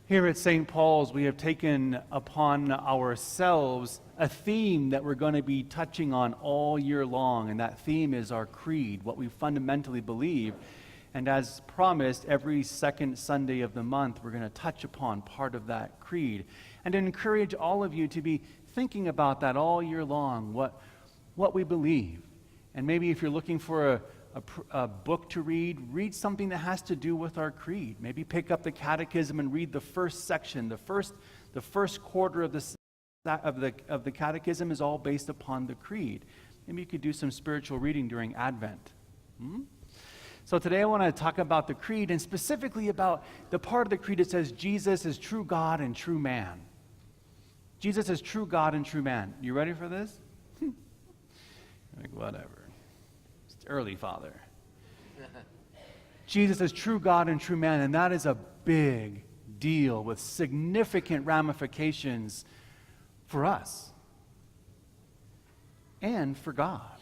Here at St. Paul's, we have taken upon ourselves a theme that we're going to be touching on all year long, and that theme is our creed, what we fundamentally believe. And as promised, every second Sunday of the month, we're going to touch upon part of that creed, and to encourage all of you to be thinking about that all year long, what we believe. And maybe if you're looking for a book to read something that has to do with our creed. Maybe pick up the catechism and read the first section. The first quarter of the catechism is all based upon the creed. Maybe you could do some spiritual reading during Advent. So today I want to talk about the creed, and specifically about the part of the creed that says Jesus is true God and true man. Jesus is true God and true man. You ready for this? Like, whatever. Early, Father. Jesus is true God and true man, and that is a big deal with significant ramifications for us and for God.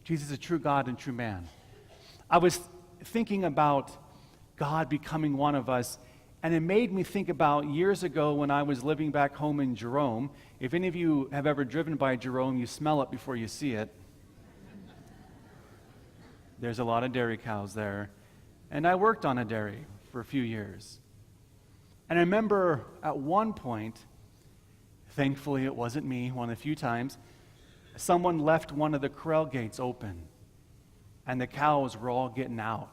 Jesus is true God and true man. I was thinking about God becoming one of us, and it made me think about years ago when I was living back home in Jerome. If any of you have ever driven by Jerome, you smell it before you see it. There's a lot of dairy cows there. And I worked on a dairy for a few years. And I remember at one point, thankfully it wasn't me, one of the few times, someone left one of the corral gates open. And the cows were all getting out.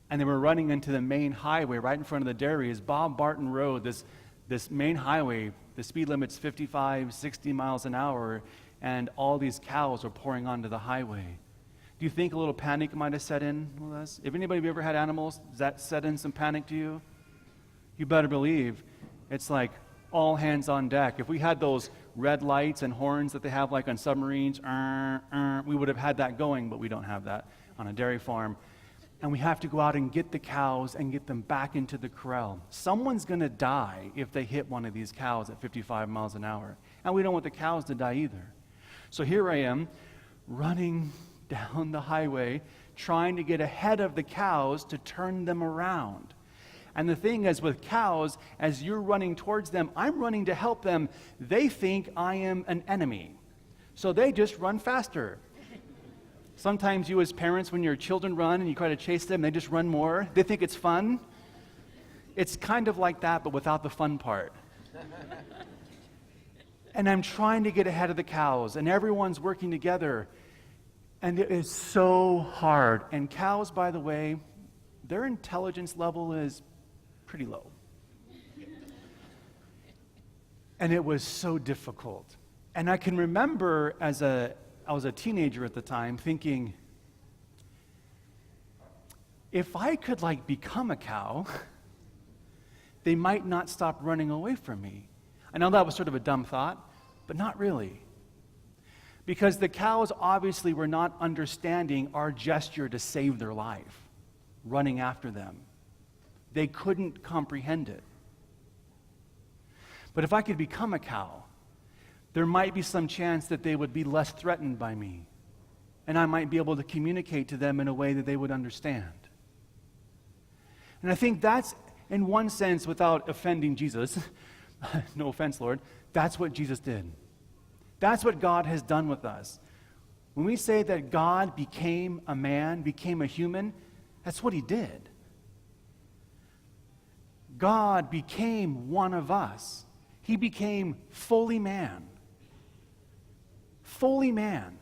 And they were running into the main highway right in front of the dairy. Is Bob Barton Road, this main highway, the speed limit's 55, 60 miles an hour, and all these cows are pouring onto the highway. Do you think a little panic might have set in with us? If anybody ever had animals, does that set in some panic to you? You better believe it's like all hands on deck. If we had those red lights and horns that they have like on submarines, we would have had that going, but we don't have that on a dairy farm. And we have to go out and get the cows and get them back into the corral. Someone's going to die if they hit one of these cows at 55 miles an hour. And we don't want the cows to die either. So here I am running down the highway, trying to get ahead of the cows to turn them around. And the thing is, with cows, as you're running towards them, I'm running to help them. They think I am an enemy. So they just run faster. Sometimes you as parents, when your children run and you try to chase them, they just run more. They think it's fun. It's kind of like that, but without the fun part. And I'm trying to get ahead of the cows, and everyone's working together. And it is so hard. And cows, by the way, their intelligence level is pretty low. And it was so difficult. And I can remember I was a teenager at the time thinking, if I could become a cow, they might not stop running away from me. I know that was sort of a dumb thought, but not really. Because the cows obviously were not understanding our gesture to save their life, running after them. They couldn't comprehend it. But if I could become a cow, there might be some chance that they would be less threatened by me, and I might be able to communicate to them in a way that they would understand. And I think that's, in one sense, without offending Jesus, no offense, Lord, that's what Jesus did. That's what God has done with us. When we say that God became a man, became a human, that's what he did. God became one of us. He became fully man. Fully man.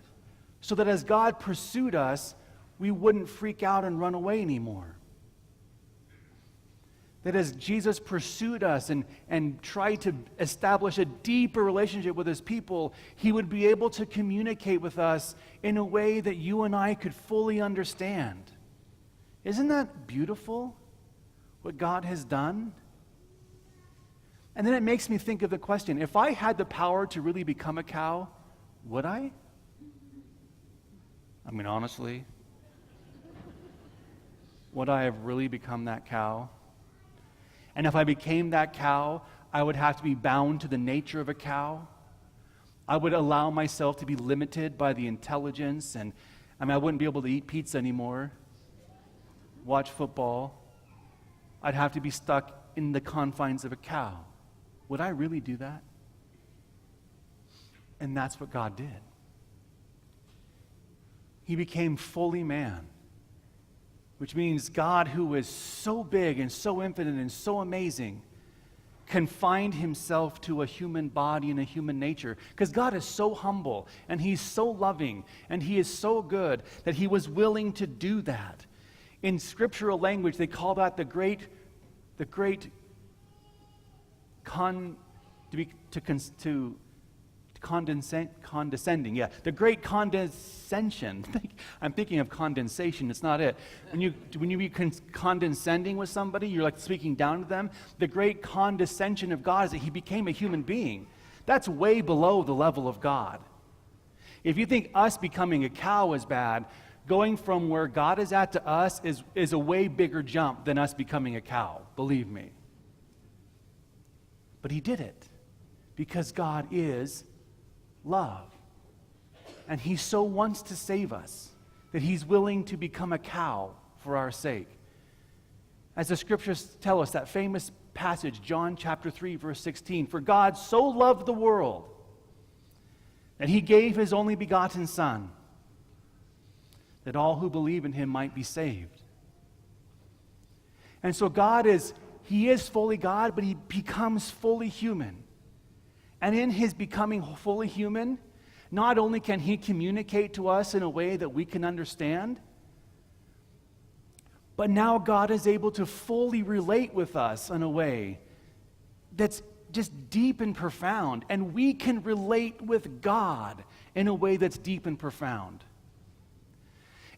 So that as God pursued us, we wouldn't freak out and run away anymore. That as Jesus pursued us and tried to establish a deeper relationship with his people, he would be able to communicate with us in a way that you and I could fully understand. Isn't that beautiful, what God has done? And then it makes me think of the question, if I had the power to really become a cow, would I? I mean, honestly, would I have really become that cow? And if I became that cow, I would have to be bound to the nature of a cow. I would allow myself to be limited by the intelligence, and I wouldn't be able to eat pizza anymore, watch football. I'd have to be stuck in the confines of a cow. Would I really do that? And that's what God did. He became fully man, which means God, who is so big and so infinite and so amazing, confined himself to a human body and a human nature, because God is so humble and he's so loving and he is so good that he was willing to do that. In scriptural language, they call that the great condescending. Yeah, the great condescension. I'm thinking of condensation. It's not it. When you be condescending with somebody, you're like speaking down to them. The great condescension of God is that he became a human being. That's way below the level of God. If you think us becoming a cow is bad, going from where God is at to us is a way bigger jump than us becoming a cow. Believe me. But he did it because God is love. And he so wants to save us that he's willing to become a cow for our sake. As the scriptures tell us, that famous passage, John chapter 3, verse 16, for God so loved the world that he gave his only begotten Son, that all who believe in him might be saved. And so he is fully God, but he becomes fully human. And in his becoming fully human, not only can he communicate to us in a way that we can understand, but now God is able to fully relate with us in a way that's just deep and profound. And we can relate with God in a way that's deep and profound.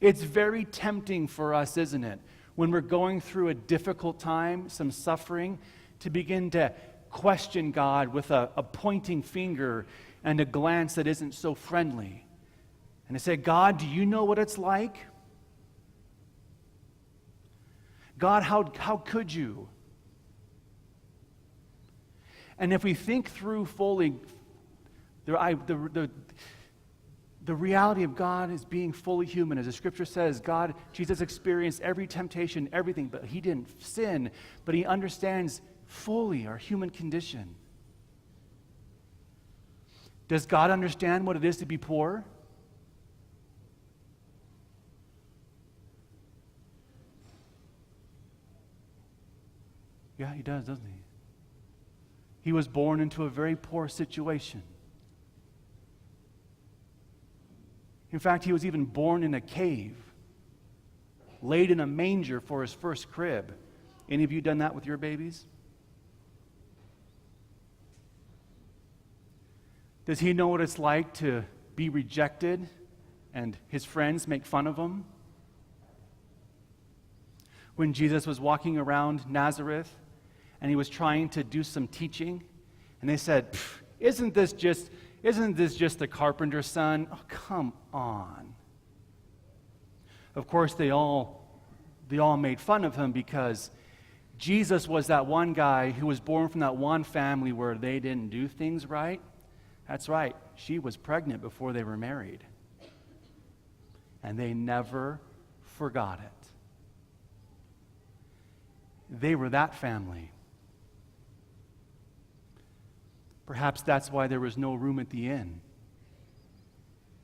It's very tempting for us, isn't it, when we're going through a difficult time, some suffering, to begin to question God with a pointing finger and a glance that isn't so friendly. And to say, God, do you know what it's like? God, how could you? And if we think through fully the reality of God is being fully human, as the scripture says, Jesus experienced every temptation, everything, but he didn't sin, but he understands fully our human condition. Does God understand what it is to be poor? Yeah, he does, doesn't he? He was born into a very poor situation. In fact, he was even born in a cave, laid in a manger for his first crib. Any of you done that with your babies? Does he know what it's like to be rejected and his friends make fun of him? When Jesus was walking around Nazareth and he was trying to do some teaching, and they said, isn't this just the carpenter's son? Oh, come on. Of course, they all made fun of him because Jesus was that one guy who was born from that one family where they didn't do things right. That's right. She was pregnant before they were married. And they never forgot it. They were that family. Perhaps that's why there was no room at the inn.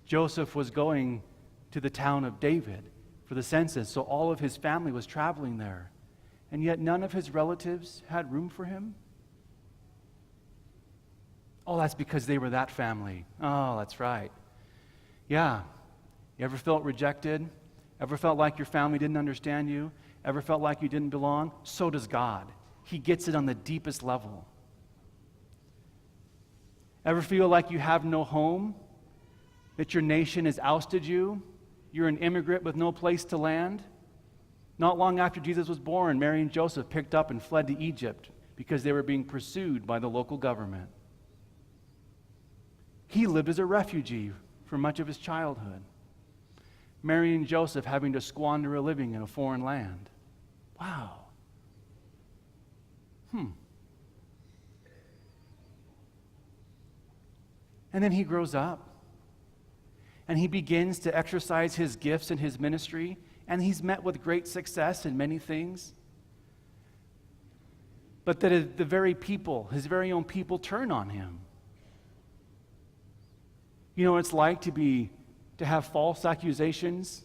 Joseph was going to the town of David for the census, so all of his family was traveling there. And yet none of his relatives had room for him. Oh, that's because they were that family. Oh, that's right. Yeah. You ever felt rejected? Ever felt like your family didn't understand you? Ever felt like you didn't belong? So does God. He gets it on the deepest level. Ever feel like you have no home? That your nation has ousted you? You're an immigrant with no place to land? Not long after Jesus was born, Mary and Joseph picked up and fled to Egypt because they were being pursued by the local government. He lived as a refugee for much of his childhood. Mary and Joseph having to squander a living in a foreign land. Wow. And then he grows up, and he begins to exercise his gifts in his ministry, and he's met with great success in many things. but that the very people, his very own people, turn on him. You know what it's like to have false accusations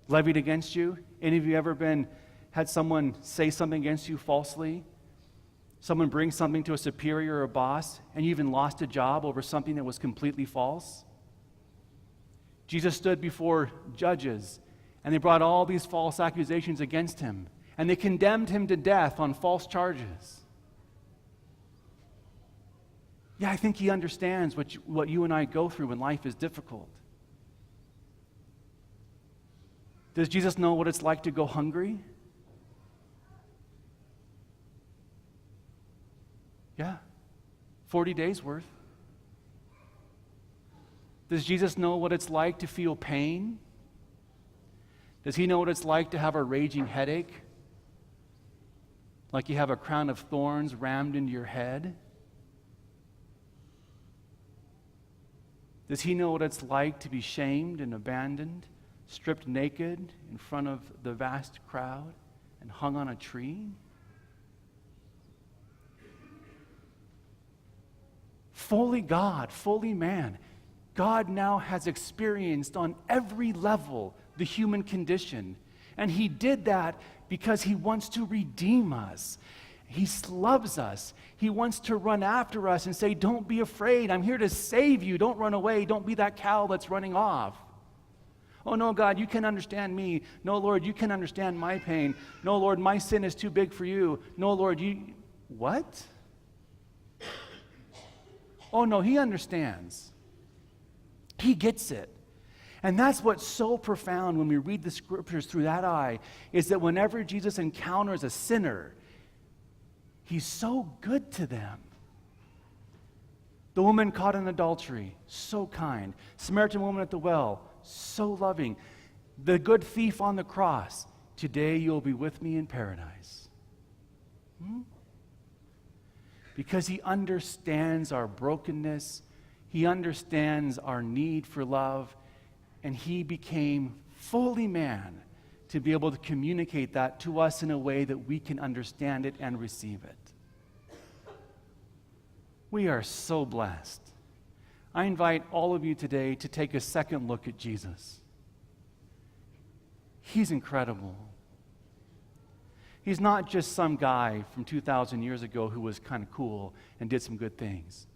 levied against you? Any of you ever had someone say something against you falsely? Someone brings something to a superior or a boss, and you even lost a job over something that was completely false? Jesus stood before judges, and they brought all these false accusations against him, and they condemned him to death on false charges. Yeah, I think he understands what you and I go through when life is difficult. Does Jesus know what it's like to go hungry? Yeah, 40 days worth. Does Jesus know what it's like to feel pain? Does he know what it's like to have a raging headache? Like you have a crown of thorns rammed into your head? Does he know what it's like to be shamed and abandoned, stripped naked in front of the vast crowd, and hung on a tree? Fully God, fully man, God now has experienced on every level the human condition. And he did that because he wants to redeem us. He loves us. He wants to run after us and say, don't be afraid. I'm here to save you. Don't run away. Don't be that cow that's running off. Oh, no, God, you can understand me. No, Lord, you can understand my pain. No, Lord, my sin is too big for you. No, Lord, you... What? Oh, no, he understands. He gets it. And that's what's so profound when we read the scriptures through that eye, is that whenever Jesus encounters a sinner, he's so good to them. The woman caught in adultery, so kind. Samaritan woman at the well, so loving. The good thief on the cross, today you'll be with me in paradise. Because he understands our brokenness, he understands our need for love, and he became fully man to be able to communicate that to us in a way that we can understand it and receive it. We are so blessed. I invite all of you today to take a second look at Jesus. He's incredible. He's not just some guy from 2,000 years ago who was kind of cool and did some good things.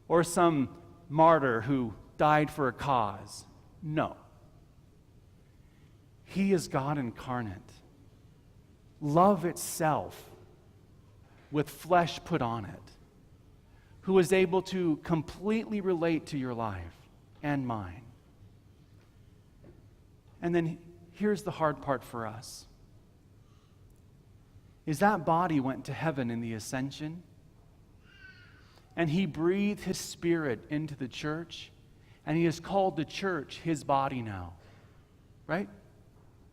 Or some martyr who died for a cause. No. He is God incarnate. Love itself with flesh put on it. Who is able to completely relate to your life and mine. And then here's the hard part for us. Is that body went to heaven in the ascension, and he breathed his spirit into the church, and he has called the church his body now, right?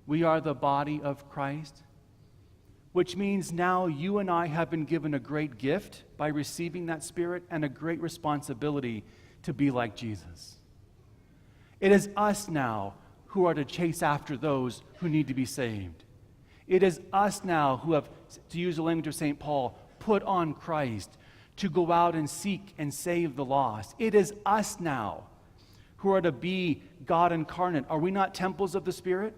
We are the body of Christ, which means now you and I have been given a great gift by receiving that spirit and a great responsibility to be like Jesus. It is us now who are to chase after those who need to be saved. It is us now who have, to use the language of St. Paul, put on Christ to go out and seek and save the lost. It is us now who are to be God incarnate. Are we not temples of the Spirit?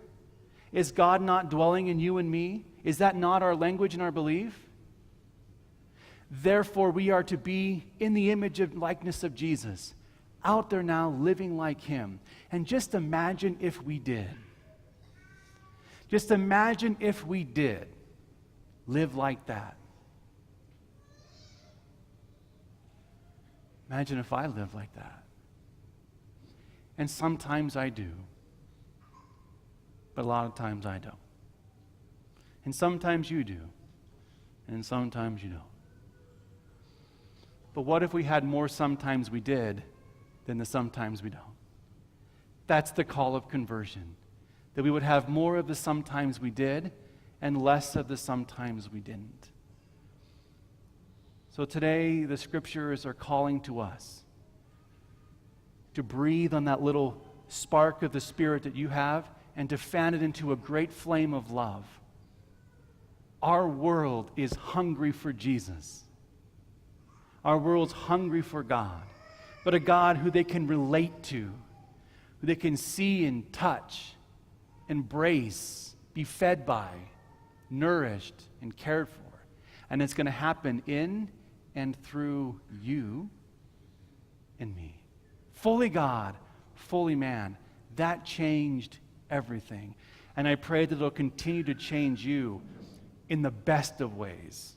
Is God not dwelling in you and me? Is that not our language and our belief? Therefore, we are to be in the image and likeness of Jesus, out there now living like him. And just imagine if we did. Just imagine if we did live like that. Imagine if I lived like that. And sometimes I do. But a lot of times I don't. And sometimes you do. And sometimes you don't. But what if we had more sometimes we did than the sometimes we don't? That's the call of conversion. That we would have more of the sometimes we did and less of the sometimes we didn't. So today the scriptures are calling to us to breathe on that little spark of the Spirit that you have and to fan it into a great flame of love. Our world is hungry for Jesus. Our world's hungry for God, but a God who they can relate to, who they can see and touch, embrace, be fed by, nourished and cared for. And it's going to happen in and through you and me. Fully God, fully man. That changed everything. And I pray that it'll continue to change you in the best of ways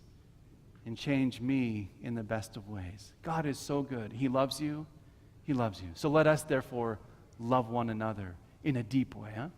and change me in the best of ways. God is so good. He loves you. He loves you. So let us, therefore, love one another in a deep way, huh?